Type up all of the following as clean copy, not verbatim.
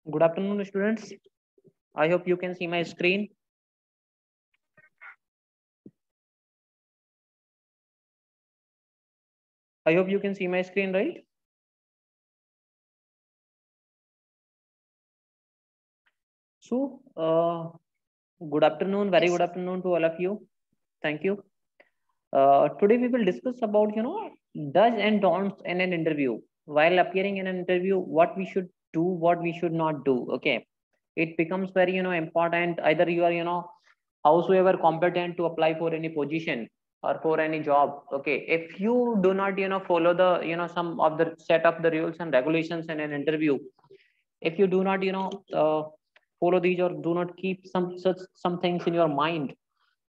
Good afternoon, students. I hope you can see my screen. I hope you can see my screen, right? So, good afternoon, very Yes, good sir. afternoon to all of you. Thank you. Today we will discuss about, does and don'ts in an interview. While appearing in an interview, what we should do, what we should not do. Okay. It becomes very, important. Either you are, howsoever competent to apply for any position or for any job. Okay. If you do not, follow the, some of the set of the rules and regulations in an interview, if you do not, follow these or do not keep some things in your mind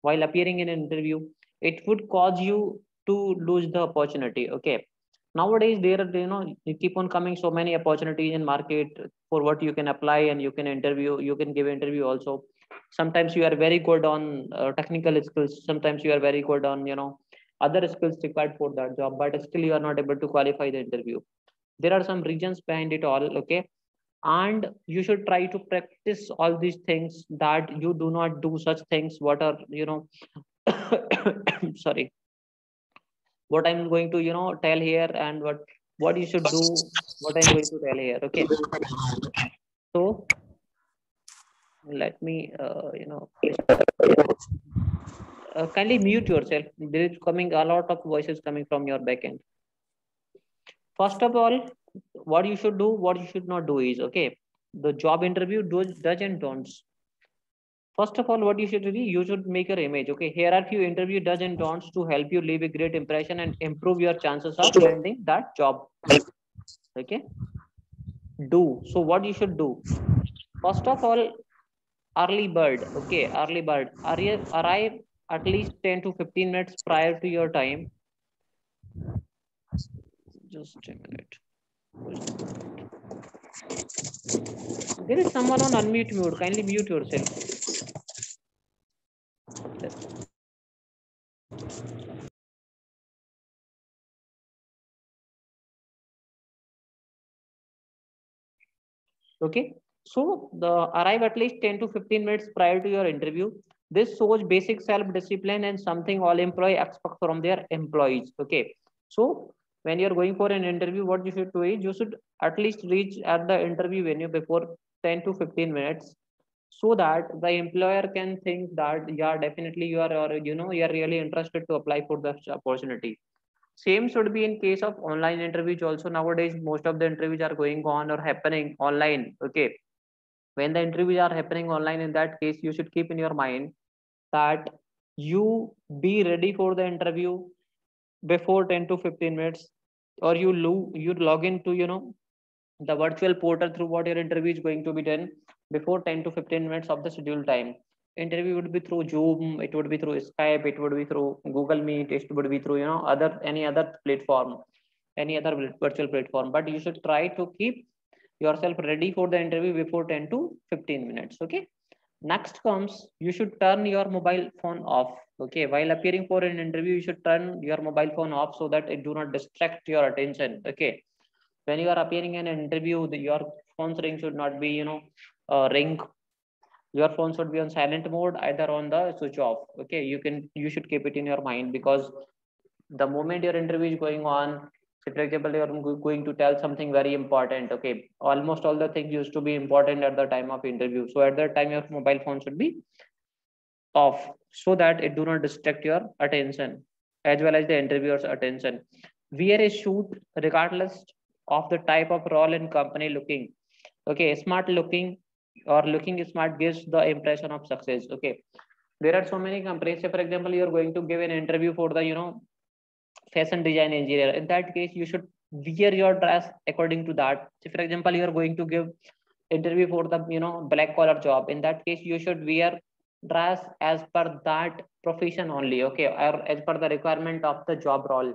while appearing in an interview, it would cause you to lose the opportunity. Okay. Nowadays there are, you keep on coming so many opportunities in market for what you can apply, and you can interview, you can give interview also. Sometimes you are very good on technical skills, sometimes you are very good on, other skills required for that job, but still you are not able to qualify the interview. There are some reasons behind it all. Okay. And you should try to practice all these things, that you do not do such things what are, sorry, what I'm going to, tell here, and what you should do, what I'm going to tell here. Okay. So let me, kindly mute yourself. There is coming a lot of voices coming from your backend. First of all, what you should do, what you should not do is, okay, the job interview does and don'ts. First of all, what you should do, you should make your image. Okay, here are few interview does and don'ts to help you leave a great impression and improve your chances of landing that job. Okay, do. So what you should do, first of all, early bird. Okay, early bird, arrive at least 10 to 15 minutes prior to your time. Just a minute. There is someone on unmute mode. Kindly mute yourself. Okay. So the arrive at least 10 to 15 minutes prior to your interview. This shows basic self-discipline and something all employee expect from their employees. Okay. So when you're going for an interview, what you should do is you should at least reach at the interview venue before 10 to 15 minutes, so that the employer can think that yeah, definitely you are, or you are really interested to apply for the opportunity. Same should be in case of online interviews also. Nowadays most of the interviews are going on or happening online. Okay. When the interviews are happening online, in that case you should keep in your mind that you be ready for the interview before 10 to 15 minutes, or you log into, the virtual portal through what your interview is going to be done before 10 to 15 minutes of the scheduled time. Interview would be through Zoom, it would be through Skype, it would be through Google Meet, it would be through, other any other platform, any other virtual platform. But you should try to keep yourself ready for the interview before 10 to 15 minutes. Okay. Next comes, you should turn your mobile phone off. Okay, while appearing for an interview, you should turn your mobile phone off so that it do not distract your attention. Okay. When you are appearing in an interview, your phone's ring should not be, ring. Your phone should be on silent mode, either on the switch off. Okay, you should keep it in your mind, because the moment your interview is going on, say for example you are going to tell something very important. Okay, almost all the things used to be important at the time of interview, so at that time your mobile phone should be off, so that it do not distract your attention as well as the interviewer's attention. Wear a suit regardless of the type of role and company. Looking, okay, smart looking or looking smart gives the impression of success. Okay, there are so many companies. Say for example you are going to give an interview for the, fashion design engineer. In that case you should wear your dress according to that. Say for example you are going to give interview for the, black collar job. In that case you should wear dress as per that profession only. Okay, or as per the requirement of the job role.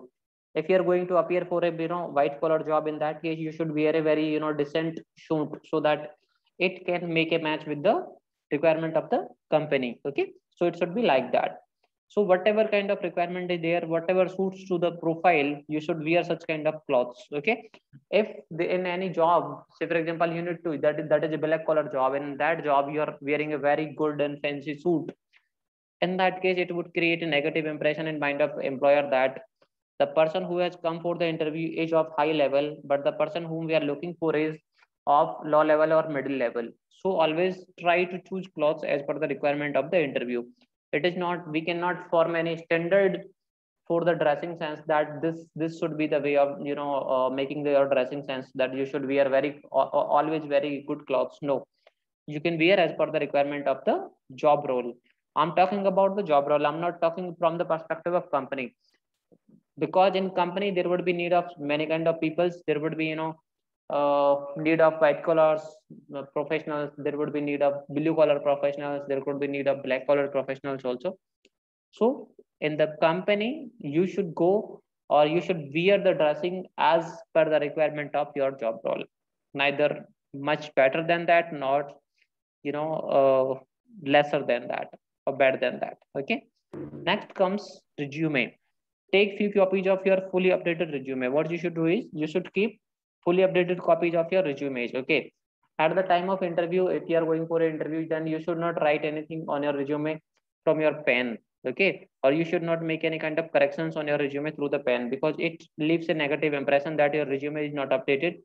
If you're going to appear for a, white collar job, in that case you should wear a very, decent suit, so that it can make a match with the requirement of the company. Okay, so it should be like that. So whatever kind of requirement is there, whatever suits to the profile, you should wear such kind of clothes. Okay. If in any job, say for example, you need to that is a black collar job, and in that job you are wearing a very good and fancy suit, in that case it would create a negative impression in mind of employer that the person who has come for the interview is of high level, but the person whom we are looking for is of low level or middle level. So always try to choose clothes as per the requirement of the interview. It is not, we cannot form any standard for the dressing sense that this should be the way of making your dressing sense, that you should wear very always very good clothes. No, you can wear as per the requirement of the job role. I'm talking about the job role, I'm not talking from the perspective of company, because in company there would be need of many kind of peoples. There would be need of white collars professionals, there would be need of blue collar professionals, there could be need of black collar professionals also. So in the company you should go, or you should wear the dressing as per the requirement of your job role, neither much better than that, not lesser than that or better than that. Okay. Next comes resume. Take few copies of your fully updated resume. What you should do is you should keep fully updated copies of your resumes. Okay. At the time of interview, if you are going for an interview, then you should not write anything on your resume from your pen. Okay. Or you should not make any kind of corrections on your resume through the pen, because it leaves a negative impression that your resume is not updated,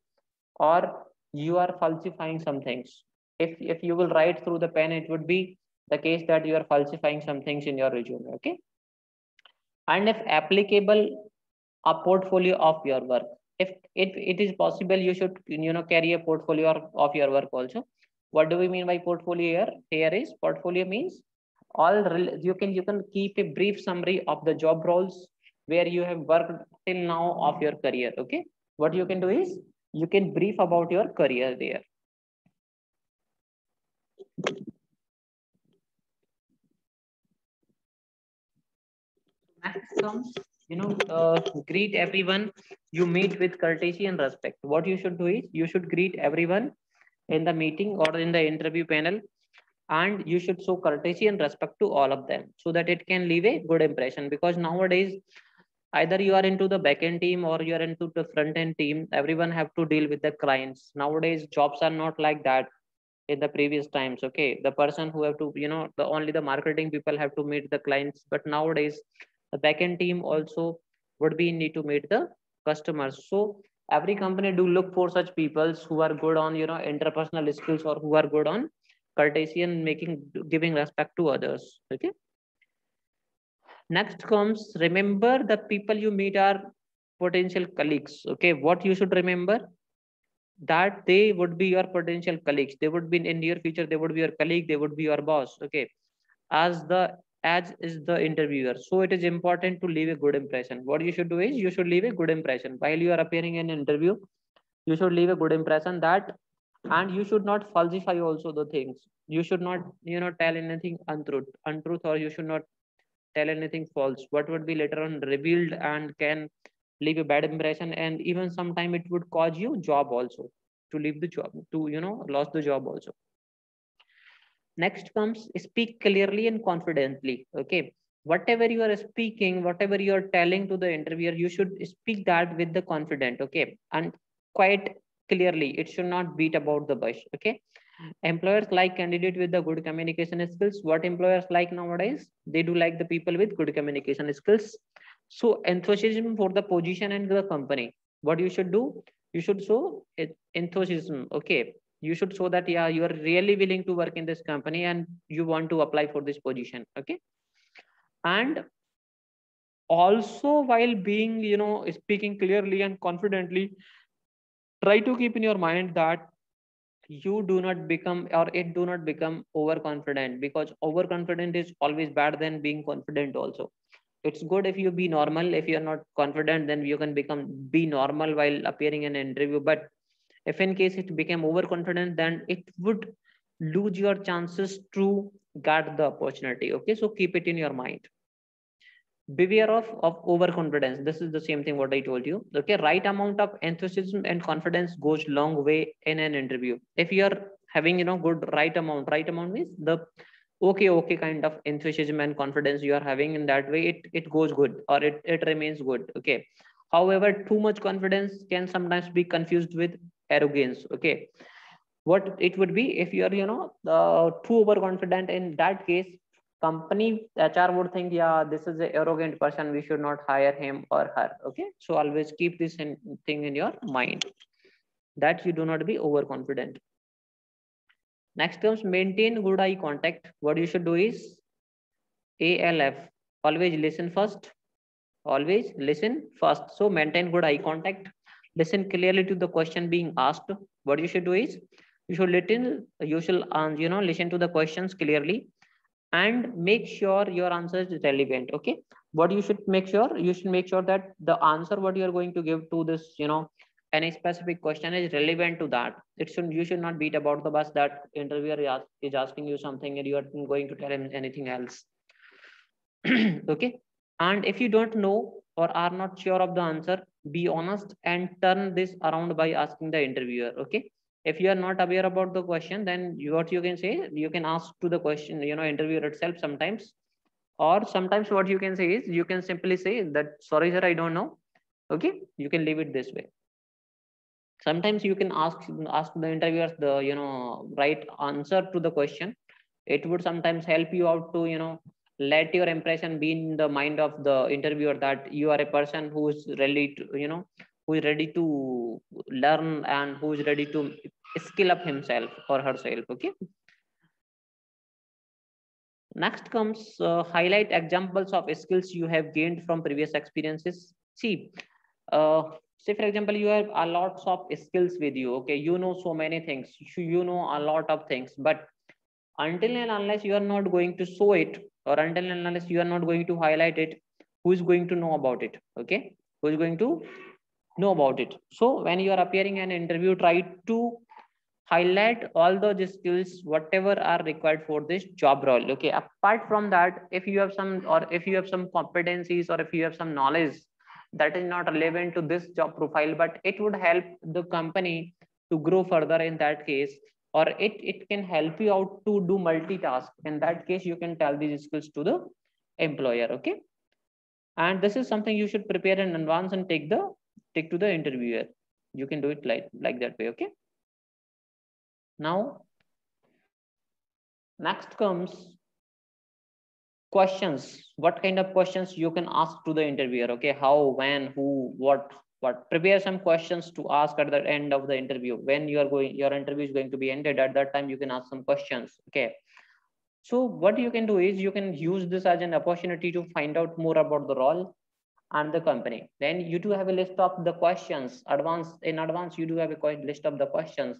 or you are falsifying some things. If you will write through the pen, it would be the case that you are falsifying some things in your resume. Okay. And if applicable, a portfolio of your work. If it is possible, you should carry a portfolio of your work also. What do we mean by portfolio here? Here is portfolio means you can keep a brief summary of the job roles where you have worked till now of your career. Okay. What you can do is you can brief about your career there. Next comes, greet everyone you meet with courtesy and respect. What you should do is you should greet everyone in the meeting or in the interview panel, and you should show courtesy and respect to all of them so that it can leave a good impression. Because nowadays, either you are into the backend team or you are into the front end team, everyone have to deal with the clients. Nowadays jobs are not like that in the previous times. Okay, the person who have to the only the marketing people have to meet the clients, but nowadays the backend team also would be need to meet the customers. So every company do look for such people who are good on interpersonal skills, or who are good on courtesy and giving respect to others. Okay. Next comes, remember the people you meet are potential colleagues. Okay. What you should remember, that they would be your potential colleagues. They would be in near future, they would be your colleague, they would be your boss. Okay. As is the interviewer. So it is important to leave a good impression. What you should do is you should leave a good impression while you are appearing in an interview. You should leave a good impression that, and you should not falsify also the things. You should not tell anything untruth, or you should not tell anything false. What would be later on revealed and can leave a bad impression, and even sometime it would cause you job also, to leave the job, to lose the job also. Next comes, speak clearly and confidently. Okay. Whatever you are speaking, whatever you are telling to the interviewer, you should speak that with the confident. Okay. And quite clearly, it should not beat about the bush. Okay. Employers like candidate with the good communication skills. What employers like nowadays? They do like the people with good communication skills. So enthusiasm for the position and the company. What you should do? You should show enthusiasm. Okay. You should show that, yeah, you are really willing to work in this company and you want to apply for this position. Okay. And also, while being, speaking clearly and confidently, try to keep in your mind that you do not become, or it do not become overconfident, because overconfident is always bad than being confident also. It's good if you be normal. If you're not confident, then you can be normal while appearing in an interview. But if in case it became overconfident, then it would lose your chances to get the opportunity. Okay, so keep it in your mind. Beware of overconfidence. This is the same thing what I told you. Okay, right amount of enthusiasm and confidence goes long way in an interview. If you are having good right amount means okay kind of enthusiasm and confidence you are having, in that way it goes good, or it remains good. Okay. However, too much confidence can sometimes be confused with arrogance. Okay. What it would be if you are, too overconfident, in that case company HR would think, yeah, this is an arrogant person, we should not hire him or her. Okay. So always keep this thing in your mind, that you do not be overconfident. Next comes maintain good eye contact. What you should do is ALF, always listen first. Always listen first. So maintain good eye contact. Listen clearly to the question being asked. What you should do is you should listen to the questions clearly and make sure your answer is relevant. Okay. What you should make sure, that the answer what you are going to give to this, any specific question is relevant to that. You should not beat about the bus that interviewer is asking you something and you are going to tell him anything else. Okay. And if you don't know or are not sure of the answer, be honest and turn this around by asking the interviewer. Okay. If you are not aware about the question, then what you can say, you can ask to the question, interviewer itself sometimes. Or sometimes what you can say is, you can simply say that, sorry sir, I don't know. Okay. You can leave it this way. Sometimes you can ask the interviewers the, right answer to the question. It would sometimes help you out to, let your impression be in the mind of the interviewer, that you are a person who is ready to, who is ready to learn and who is ready to skill up himself or herself. Okay. Next comes highlight examples of skills you have gained from previous experiences. See, uh, say for example, you have a lots of skills with you. Okay, you know so many things, you know a lot of things, but until and unless you are not going to show it, or until and unless you are not going to highlight it, who is going to know about it? Okay. Who is going to know about it? So when you are appearing in an interview, try to highlight all those skills whatever are required for this job role. Okay. Apart from that, if you have some, or if you have some competencies, or if you have some knowledge that is not relevant to this job profile, but it would help the company to grow further, in that case, or it can help you out to do multitask, in that case you can tell these skills to the employer. Okay. And this is something you should prepare in advance and take to the interviewer. You can do it like that way. Okay. Now next comes questions. What kind of questions you can ask to the interviewer? Okay. How, when, who, what. Prepare some questions to ask at the end of the interview. When your interview is going to be ended, at that time you can ask some questions. Okay. So what you can do is, you can use this as an opportunity to find out more about the role and the company. Then you do have a list of the questions in advance. You do have a list of the questions.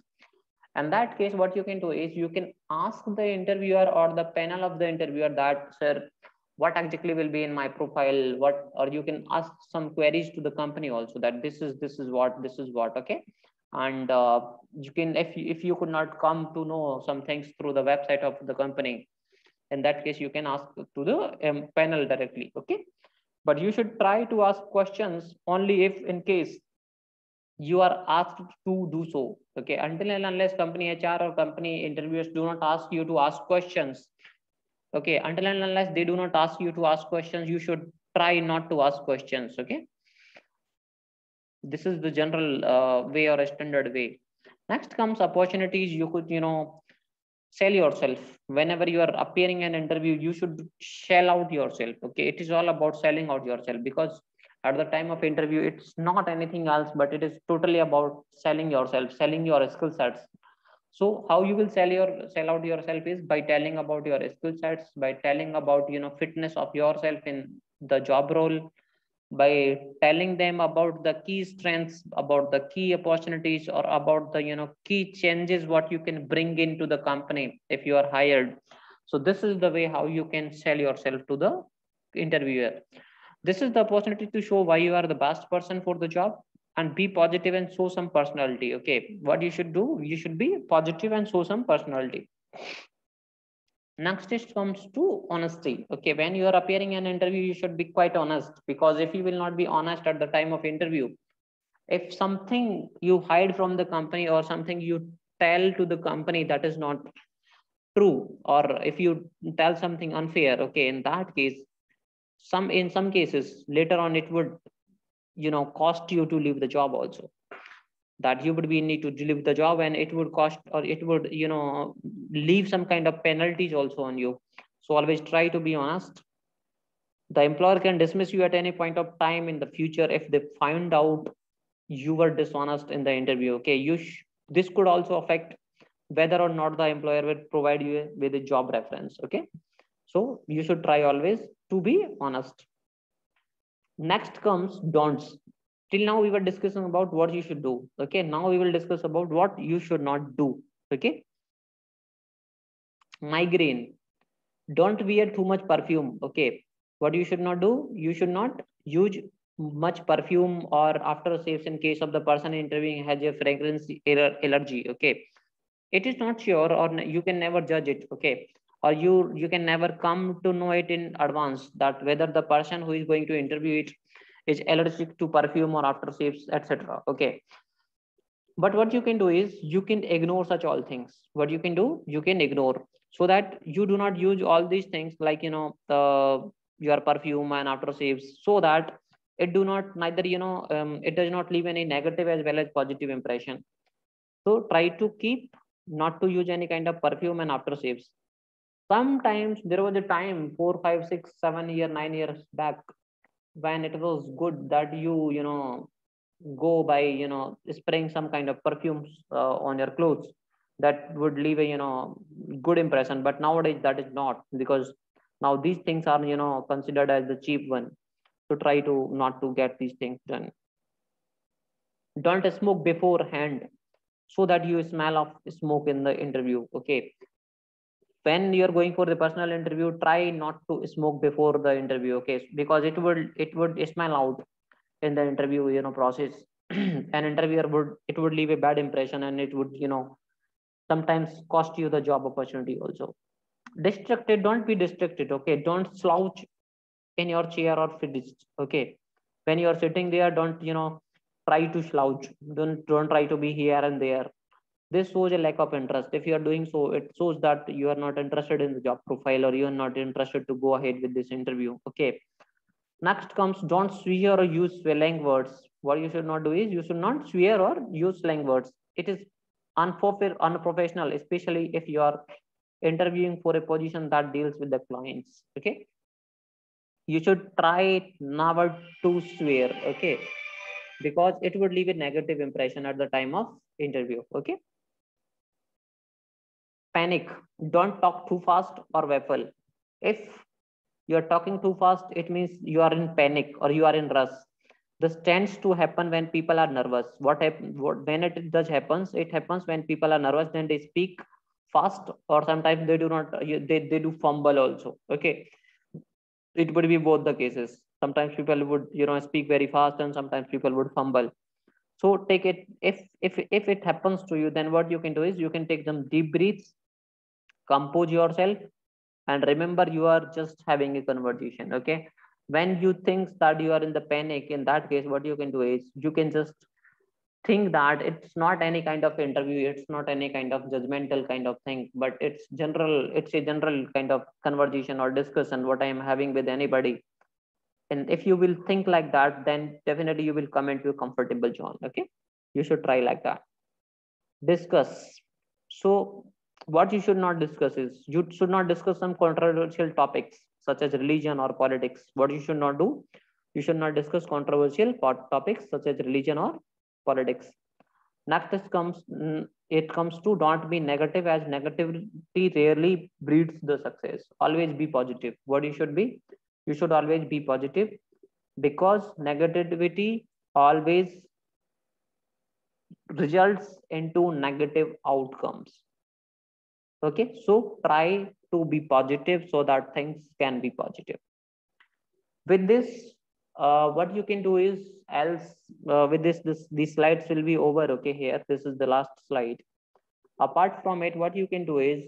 And that case, what you can do is, you can ask the interviewer or the panel of the interviewer that, sir, what exactly will be in my profile? Or you can ask some queries to the company also, that this is what. Okay. And you can, if you could not come to know some things through the website of the company, in that case you can ask to the panel directly. Okay. But you should try to ask questions only if in case you are asked to do so. Okay. Until and unless company HR or company interviewers do not ask you to ask questions, okay, until and unless they do not ask you to ask questions, you should try not to ask questions. Okay. This is the general way, or a standard way. Next comes opportunities. You could, sell yourself. Whenever you are appearing an interview, you should sell out yourself. Okay. It is all about selling out yourself, because at the time of interview, it's not anything else, but it is totally about selling yourself, selling your skill sets. So how you will sell out yourself is by telling about your skill sets, by telling about, fitness of yourself in the job role, by telling them about the key strengths, about the key opportunities, or about the, key changes what you can bring into the company if you are hired. So this is the way how you can sell yourself to the interviewer. This is the opportunity to show why you are the best person for the job, and be positive and show some personality. Okay. What you should do, you should be positive and show some personality. Next it comes to honesty. Okay. When you are appearing in an interview, you should be quite honest, because if you will not be honest at the time of interview, if something you hide from the company, or something you tell to the company that is not true, or if you tell something unfair, okay, in that case, in some cases later on it would cost you to leave the job also, that you would be need to leave the job, and it would cost, or it would leave some kind of penalties also on you. So always try to be honest. The employer can dismiss you at any point of time in the future if they find out you were dishonest in the interview. Okay, this could also affect whether or not the employer will provide you with a job reference. Okay, so you should try always to be honest. Next comes don'ts. Till now we were discussing about what you should do. Okay, now we will discuss about what you should not do. Okay, migraine. Don't wear too much perfume. Okay, what you should not do, you should not use much perfume or after saves in case of the person interviewing has a fragrance allergy. Okay, it is not sure, or you can never judge it. Okay, or you can never come to know it in advance that whether the person who is going to interview it is allergic to perfume or after saves, etc. Okay, but what you can do is you can ignore such all things. What you can do, you can ignore, so that you do not use all these things like the your perfume and after saves, so that it do not neither it does not leave any negative as well as positive impression. So try to keep not to use any kind of perfume and after saves. Sometimes there was a time 4, 5, 6, 7 year 9 years back when it was good that you go by spraying some kind of perfumes on your clothes, that would leave a good impression. But nowadays that is not, because now these things are considered as the cheap one. So try to not to get these things done. Don't smoke beforehand, so that you smell of smoke in the interview. Okay, when you're going for the personal interview, try not to smoke before the interview. Okay, because it would smell out in the interview process. An interviewer would leave a bad impression, and it would sometimes cost you the job opportunity also. Distracted, don't be distracted. Okay, don't slouch in your chair or fidget. Okay, when you're sitting there, don't try to slouch. Don't try to be here and there. This shows a lack of interest. If you are doing so, it shows that you are not interested in the job profile, or you are not interested to go ahead with this interview. Okay, next comes don't swear or use slang words. What you should not do is you should not swear or use slang words. It is unprofessional, especially if you are interviewing for a position that deals with the clients. Okay, you should try never to swear. Okay, because it would leave a negative impression at the time of interview. Okay, panic. Don't talk too fast or waffle. If you are talking too fast, it means you are in panic or you are in rush. This tends to happen when people are nervous. When it does happens, it happens when people are nervous, then they speak fast, or sometimes they do not, they do fumble also. Okay, it would be both the cases. Sometimes people would speak very fast, and sometimes people would fumble. So take it, if it happens to you, then what you can do is you can take some deep breaths, compose yourself, and remember you are just having a conversation. Okay, when you think that you are in the panic, in that case what you can do is you can just think that it's not any kind of interview, it's not any kind of judgmental kind of thing, but it's a general kind of conversation or discussion what I am having with anybody. And if you will think like that, then definitely you will come into a comfortable zone. Okay, you should try like that. Discuss. So what you should not discuss is you should not discuss some controversial topics such as religion or politics. What you should not do, you should not discuss controversial topics such as religion or politics. Next it comes to don't be negative, as negativity rarely breeds the success. Always be positive. What you should be, you should always be positive, because negativity always results into negative outcomes. Okay, so try to be positive so that things can be positive. With this, what you can do is else with this these slides will be over. Okay, here this is the last slide. Apart from it, what you can do is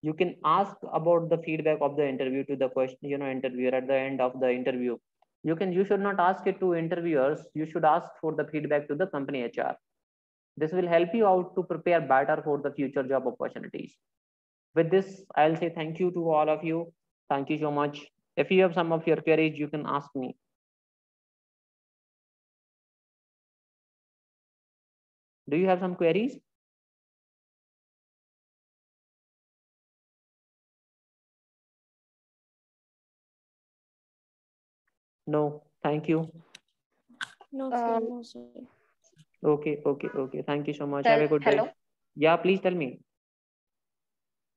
you can ask about the feedback of the interview to the question interviewer at the end of the interview. You should not ask it to interviewers, you should ask for the feedback to the company HR. This will help you out to prepare better for the future job opportunities. with this, I'll say thank you to all of you. Thank you so much. If you have some of your queries, you can ask me. Do you have some queries? No, thank you. No, sir. No, sir. Okay. Thank you so much. Have a good day. Hello. Yeah, please tell me.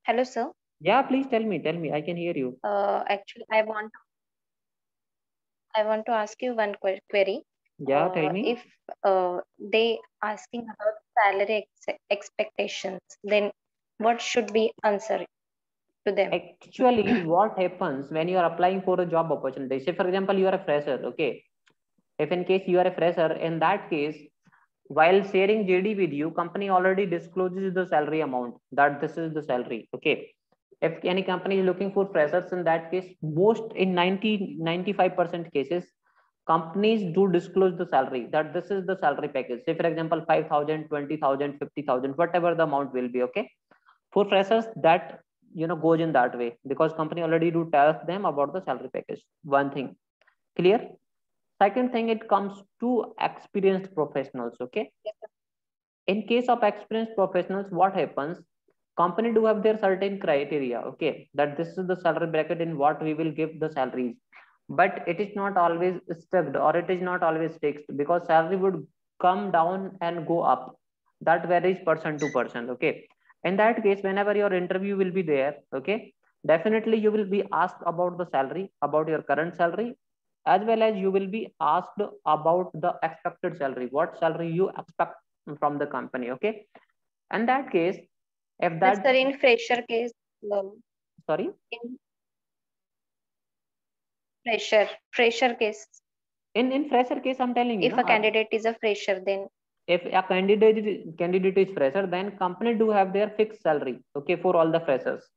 Hello, sir. Yeah, please tell me. Tell me. I can hear you. Actually, I want to ask you one query. Yeah, tell me. If they asking about salary expectations, then what should be answer to them? Actually, what happens when you are applying for a job opportunity? Say, for example, you are a fresher. Okay. If in case you are a fresher, in that case, while sharing JD with you, company already discloses the salary amount that this is the salary. Okay. If any company is looking for freshers, in that case, most in 95% cases, companies do disclose the salary that this is the salary package. Say, for example, 5,000, 20,000, 50,000, whatever the amount will be. Okay. For freshers, that goes in that way because company already do tell them about the salary package. One thing clear. Second thing, it comes to experienced professionals. Okay. In case of experienced professionals, what happens? Company do have their certain criteria. Okay, that this is the salary bracket in what we will give the salaries, but it is not always stuck or it is not always fixed because salary would come down and go up. That varies person to person. Okay, in that case, whenever your interview will be there, okay, definitely you will be asked about the salary, about your current salary, as well as you will be asked about the expected salary, what salary you expect from the company. Okay, in that case, if But sir, that, in fresher case, sorry, in fresher case, in fresher case, I'm telling you, if no, a candidate is a fresher, then if a candidate is fresher, then company do have their fixed salary. Okay, for all the freshers.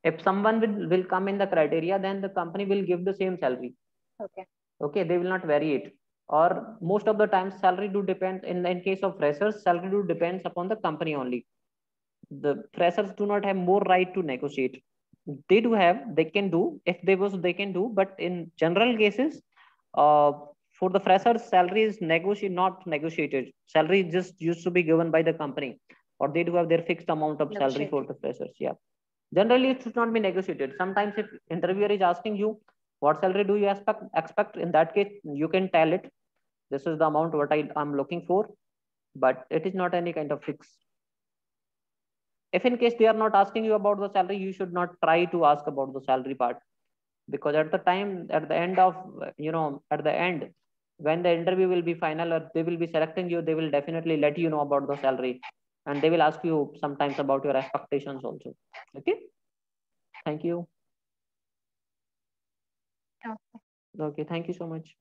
If someone will come in the criteria, then the company will give the same salary. okay. Okay, they will not vary it. Or most of the times, salary do depend in case of freshers, salary do depends upon the company only. The freshers do not have more right to negotiate. They do have, they can do, if they was they can do, but in general cases, uh, for the freshers, salary is not negotiated. Salary just used to be given by the company, or they do have their fixed amount of salary for Negotiated. the freshers. Yeah, generally it should not be negotiated. Sometimes if interviewer is asking you what salary do you expect, in that case you can tell it, this is the amount what I'm looking for, but it is not any kind of fix. If in case they are not asking you about the salary, you should not try to ask about the salary part, because at the time, at the end of, at the end, when the interview will be final or they will be selecting you, they will definitely let you know about the salary, and they will ask you sometimes about your expectations also. Okay, thank you. Okay. Okay, thank you so much.